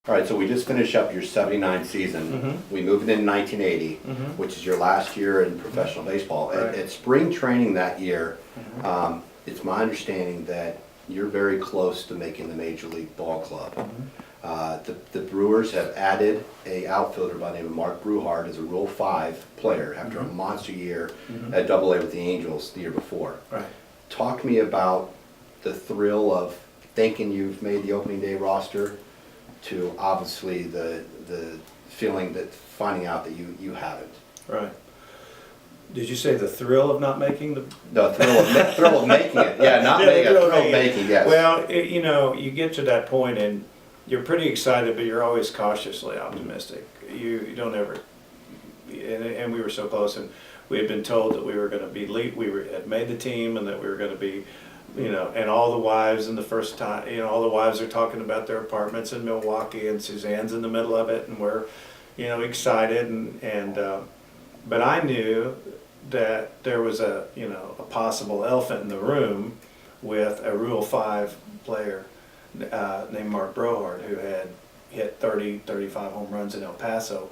All right, so we just finished up your 79 season. We moved in 1980, which is your last year in professional baseball. Right. At spring training that year, it's my understanding that you're very close to making the Major League Ball Club. The Brewers have added a outfielder by the name of Mark Brewhart as a Rule 5 player after a monster year at Double-A with the Angels the year before. Right. Talk to me about the thrill of thinking you've made the opening day roster to obviously the feeling that finding out that you haven't. Right. Did you say the thrill of not making the? The thrill of making it, yeah, not making it, thrill of making, yes. Well, you know, you get to that point and you're pretty excited, but you're always cautiously optimistic. You don't ever, and we were so close, and we had been told that we were going to be had made the team, and that we were going to be, you know, and all the wives in the first time, you know, all the wives are talking about their apartments in Milwaukee, and Suzanne's in the middle of it, and we're, you know, excited, but I knew that there was a possible elephant in the room with a Rule 5 player named Mark Brohard, who had hit 35 home runs in El Paso,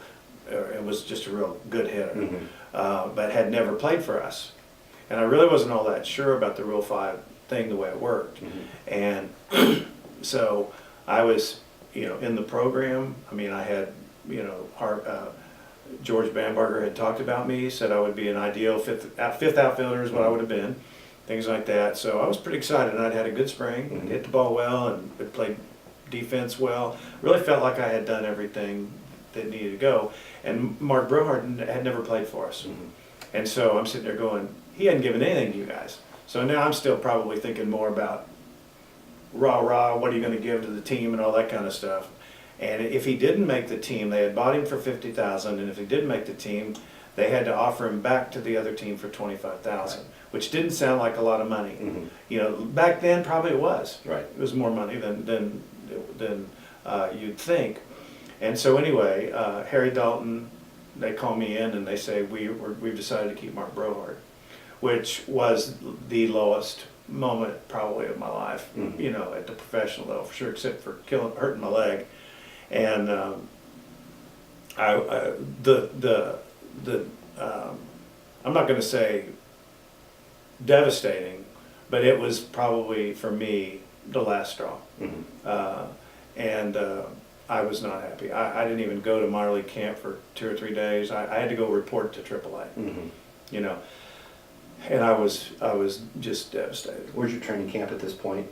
and was just a real good hitter, but had never played for us. And I really wasn't all that sure about the Rule 5 thing, the way it worked. And so I was, you know, in the program. I mean, I had, you know, George Bamberger had talked about me, said I would be an ideal fifth outfielder is what I would have been, things like that. So I was pretty excited, and I'd had a good spring, hit the ball well, and had played defense well. Really felt like I had done everything that needed to go. And Mark Brohard had never played for us. And so I'm sitting there going, he hadn't given anything to you guys. So now I'm still probably thinking more about rah-rah, what are you going to give to the team and all that kind of stuff. And if he didn't make the team, they had bought him for $50,000, and if he didn't make the team, they had to offer him back to the other team for $25,000, which didn't sound like a lot of money. You know, back then probably it was. Right. It was more money than you'd think. And so anyway, Harry Dalton, they call me in and they say we've decided to keep Mark Brohard, which was the lowest moment probably of my life. You know, at the professional level for sure, except for hurting my leg. And I'm not going to say devastating, but it was probably for me the last straw. I was not happy. I didn't even go to minor league camp for 2 or 3 days. I had to go report to AAA. You know, and I was just devastated. Where's your training camp at this point?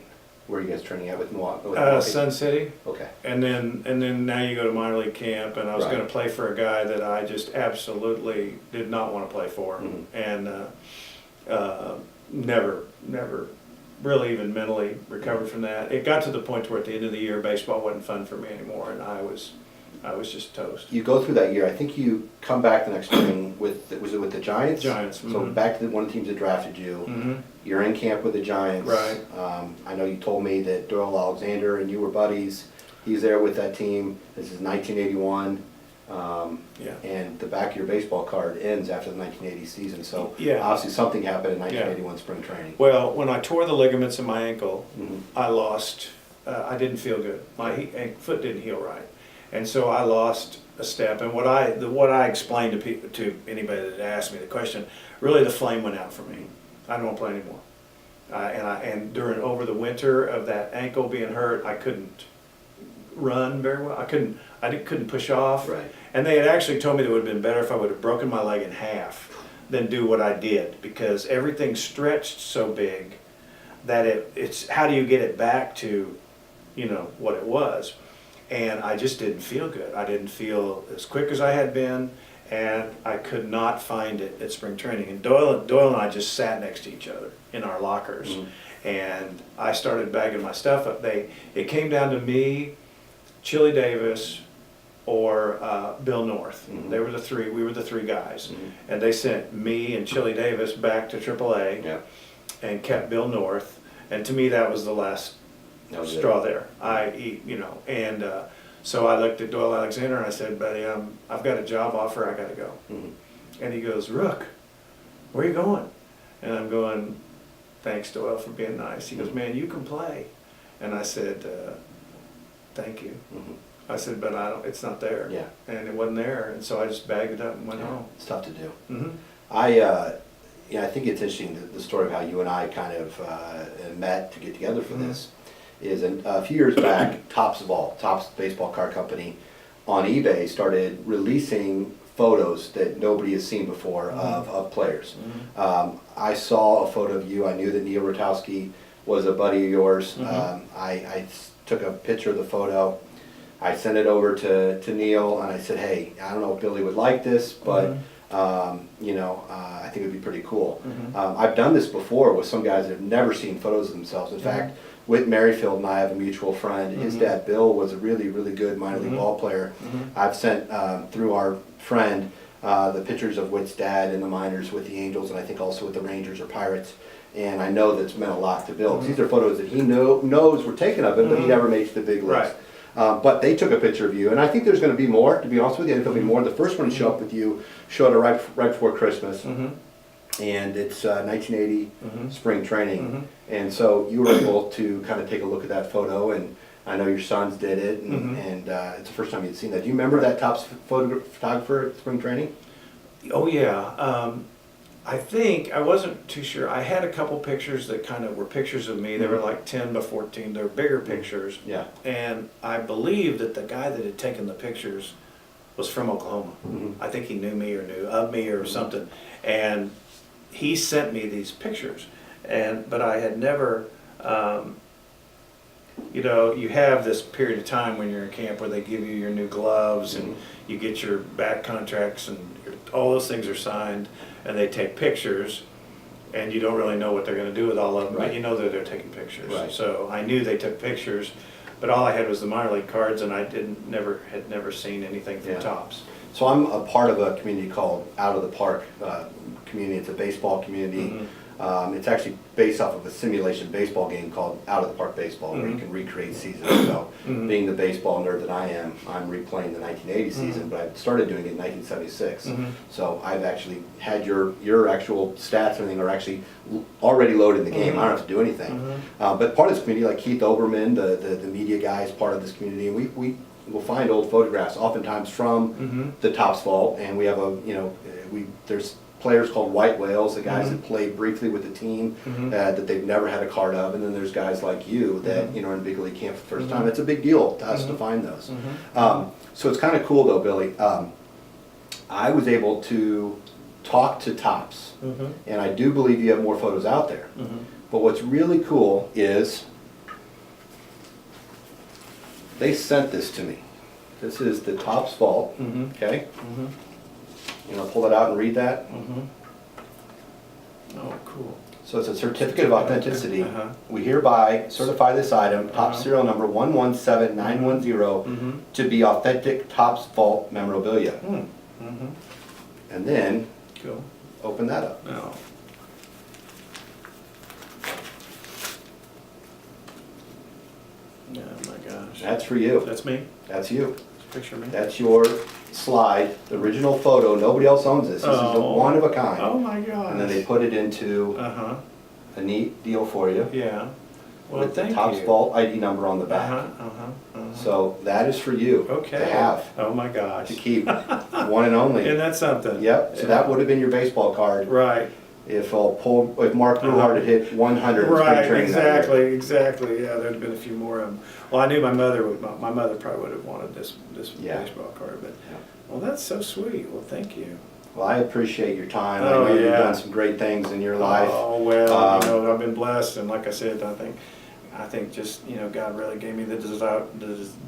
Where are you guys training at with Milwaukee? Sun City. Okay. And then now you go to minor league camp, and I was going to play for a guy that I just absolutely did not want to play for, and never really even mentally recovered from that. It got to the point where at the end of the year, baseball wasn't fun for me anymore, and I was just toast. You go through that year. I think you come back the next spring was it with the Giants? Giants. So back to one of the teams that drafted you. You're in camp with the Giants. Right. I know you told me that Doyle Alexander and you were buddies. He's there with that team. This is 1981. And the back of your baseball card ends after the 1980 season. So obviously something happened in 1981 spring training. Well, when I tore the ligaments in my ankle, I lost. I didn't feel good. My foot didn't heal right. And so I lost a step, and what I explained to anybody that asked me the question, really the flame went out for me. I don't want to play anymore. And over the winter of that ankle being hurt, I couldn't run very well. I couldn't push off. Right. And they had actually told me that it would have been better if I would have broken my leg in half than do what I did, because everything stretched so big that it's how do you get it back to, you know, what it was. And I just didn't feel good. I didn't feel as quick as I had been, and I could not find it at spring training. And Doyle and I just sat next to each other in our lockers, and I started bagging my stuff up. It came down to me, Chili Davis, or Bill North. They were the three. We were the three guys, and they sent me and Chili Davis back to AAA, and kept Bill North. And to me, that was the last straw there. So I looked at Doyle Alexander and I said, buddy, I've got a job offer, I got to go. And he goes, Rook, where are you going? And I'm going, thanks, Doyle, for being nice. He goes, man, you can play. And I said, thank you. I said, but I don't, it's not there. Yeah. And it wasn't there, and so I just bagged it up and went Yeah, home. it's tough to do. Mm-hmm. Yeah, I think it's interesting, the story of how you and I kind of met to get together for this, is a few years back, Topps baseball card company, on eBay started releasing photos that nobody has seen before of players. I saw a photo of you. I knew that Neil Rotowski was a buddy of yours. I took a picture of the photo. I sent it over to Neil, and I said, hey, I don't know if Billy would like this, but I think it would be pretty cool. I've done this before with some guys that have never seen photos of themselves. In fact, Whit Merrifield and I have a mutual friend. His dad, Bill, was a really, really good minor league ball player. I've sent, through our friend, the pictures of Whit's dad in the minors with the Angels, and I think also with the Rangers or Pirates. And I know that's meant a lot to Bill, because these are photos that he knows were taken of him, but he never makes the big list. Right. But they took a picture of you, and I think there's going to be more, to be honest with you. I think there'll be more. The first one to show up with you showed up right before Christmas, and it's 1980 spring training. And so you were able to kind of take a look at that photo, and I know your sons did it, and it's the first time you'd seen that. Do you remember that Topps photographer at spring training? Oh, yeah. I think, I wasn't too sure. I had a couple pictures that kind of were pictures of me. They were like 10 by 14. They were bigger pictures. Yeah. And I believe that the guy that had taken the pictures was from Oklahoma. I think he knew me or knew of me or something. And he sent me these pictures. But I had never, you have this period of time when you're in camp where they give you your new gloves and you get your back contracts and all those things are signed, and they take pictures, and you don't really know what they're going to do with all of them, but you know that they're taking pictures. Right. So I knew they took pictures, but all I had was the minor league cards, and I had never seen anything from Topps. So I'm a part of a community called Out of the Park community. It's a baseball community. It's actually based off of a simulation baseball game called Out of the Park Baseball, where you can recreate seasons. So being the baseball nerd that I am, I'm replaying the 1980 season, but I started doing it in 1976. So I've actually had your actual stats and everything are actually already loaded in the game. I don't have to do anything. But part of this community, like Keith Oberman, the media guy, is part of this community, and we will find old photographs, oftentimes from the Topps vault, and we have there's players called white whales, the guys that played briefly with the team that they've never had a card of, and then there's guys like you that are in big league camp for the first time. It's a big deal to us to find those. So it's kind of cool though, Billy. I was able to talk to Topps, and I do believe you have more photos out there. But what's really cool is they sent this to me. This is the Topps vault, okay? You know, pull it out and read that. Oh, cool. So it's a certificate of authenticity. We hereby certify this item, Topps serial number 117910, to be authentic Topps vault memorabilia. And then open that up. Oh. Oh my gosh. That's for you. That's me? That's you. Picture me? That's your slide, the original photo. Nobody else owns this. This is the one of a kind. Oh my gosh. And then they put it into a neat deal for you. Yeah. Well, With the thank Topps you. vault ID number on the back. So that is for you to have, Oh my gosh. to keep, one and only. Isn't that something? Yep. So that would have been your baseball card Right. if Mark Bruhart had hit 100 in spring Right, training that year. exactly. Yeah, there'd have been a few more of them. Well, I knew my mother probably would have wanted this baseball card, but well, that's so sweet. Well, thank you. Well, I appreciate your time. I Oh, know you've yeah. done some great things in your life. Oh well, I've been blessed, and like I said, I think just God really gave me the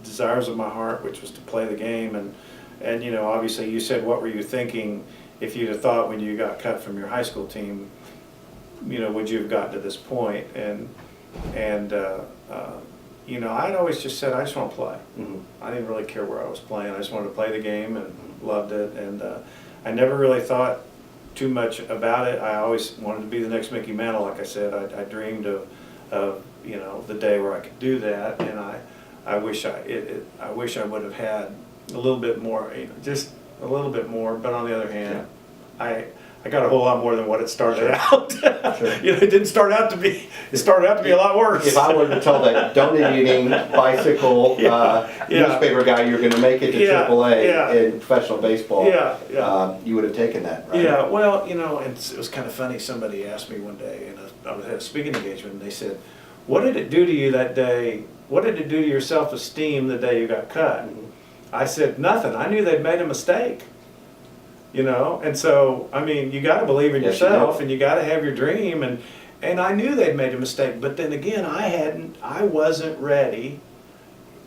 desires of my heart, which was to play the game, and obviously you said, what were you thinking if you'd have thought when you got cut from your high school team, would you have gotten to this point? I'd always just said, I just want to play. I didn't really care where I was playing. I just wanted to play the game and loved it. And I never really thought too much about it. I always wanted to be the next Mickey Mantle. Like I said, I dreamed of the day where I could do that. And I wish I would have had a little bit more, just a little bit more. But on the other hand, I I got a whole lot more than what it started out. Sure. You know, it started out to be a lot worse. If I were to tell that donut-eating bicycle Yeah. newspaper guy you're going to make it to Yeah. Yeah. AAA in professional baseball, Yeah. you would have taken that, right? Yeah, well, you know, and it was kind of funny. Somebody asked me one day, and I was at a speaking engagement, and they said, "What did it do to you that day? What did it do to your self-esteem the day you got cut?" Mhm. I said, "Nothing. I knew they'd made a mistake." You know, and so I mean, you got to believe in Yes, you yourself, do. and you got to have your dream, and I knew they'd made a mistake, but then again, I wasn't ready,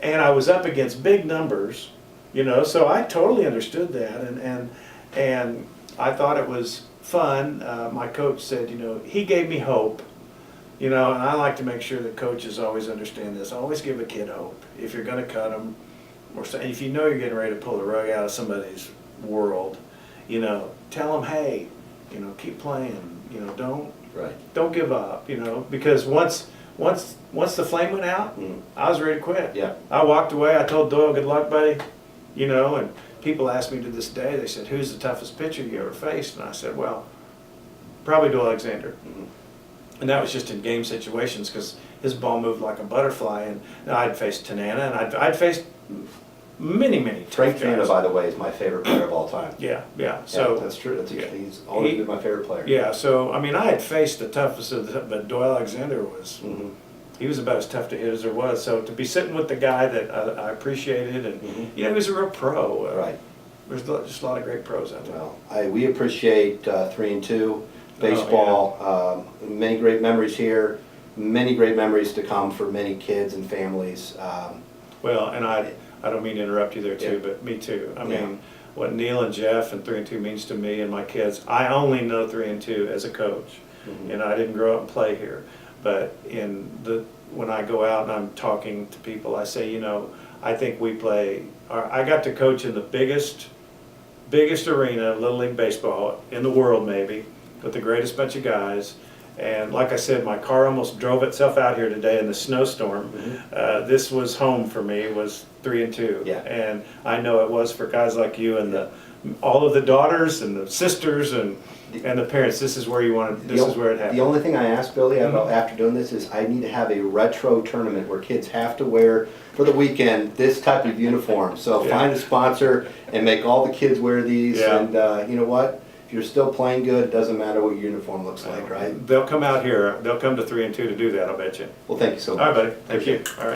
and I was up against big numbers, you know, so I totally understood that, and I thought it was fun. My coach said, you know, he gave me hope, you know, and I like to make sure that coaches always understand this. Always give a kid hope. If you're going to cut them, or if you know you're getting ready to pull the rug out of somebody's world, you know, tell them, hey, you know, keep playing, you know, don't give up, you know, because once the flame went out, I was ready to quit. Yeah. I walked away. I told Doyle, good luck, buddy, you know, and people ask me to this day, they said, who's the toughest pitcher you ever faced? And I said, well, probably Doyle Alexander. And that was just in game situations because his ball moved like a butterfly. And I'd faced Tanana, and I'd faced many Frank tough Tanana, guys. by the way, is my favorite player of all time. Yeah. Yeah, So that's true. yeah. He's always been my favorite player. yeah. So I mean, I had faced the toughest of the, but Doyle Alexander was. Mhm. He was about as tough to hit as there was. So to be sitting with the guy that I appreciated, and you know, he was a real pro. Right. There's just a lot of great pros out there. Well, we appreciate 3-2 baseball. Many great memories here. Many great memories to come for many kids and families. Well, and I don't mean to interrupt you there too, Yeah. but me too. I Yeah. mean, what Neil and Jeff and 3-2 means to me and my kids, I only know 3-2 as a coach. And I didn't grow up and play here. But when I go out and I'm talking to people, I say, you know, I think I got to coach in the biggest arena of Little League Baseball in the world maybe, with the greatest bunch of guys. And like I said, my car almost drove itself out here today in the snowstorm. This was home for me, was 3-2. Yeah. And I know it was for guys like you and all of the daughters and the sisters and the parents. This is where you want to, this is where it happened. The only thing I ask Billy about after doing this is I need to have a retro tournament where kids have to wear for the weekend this type of uniform. So find a sponsor and make all the kids wear these. Yeah. And you know what? If you're still playing good, it doesn't matter what your uniform looks like, right? They'll come out here. They'll come to 3-2 to do that, I'll bet you. Well, thank you so much. All right, buddy. Thank you. All right.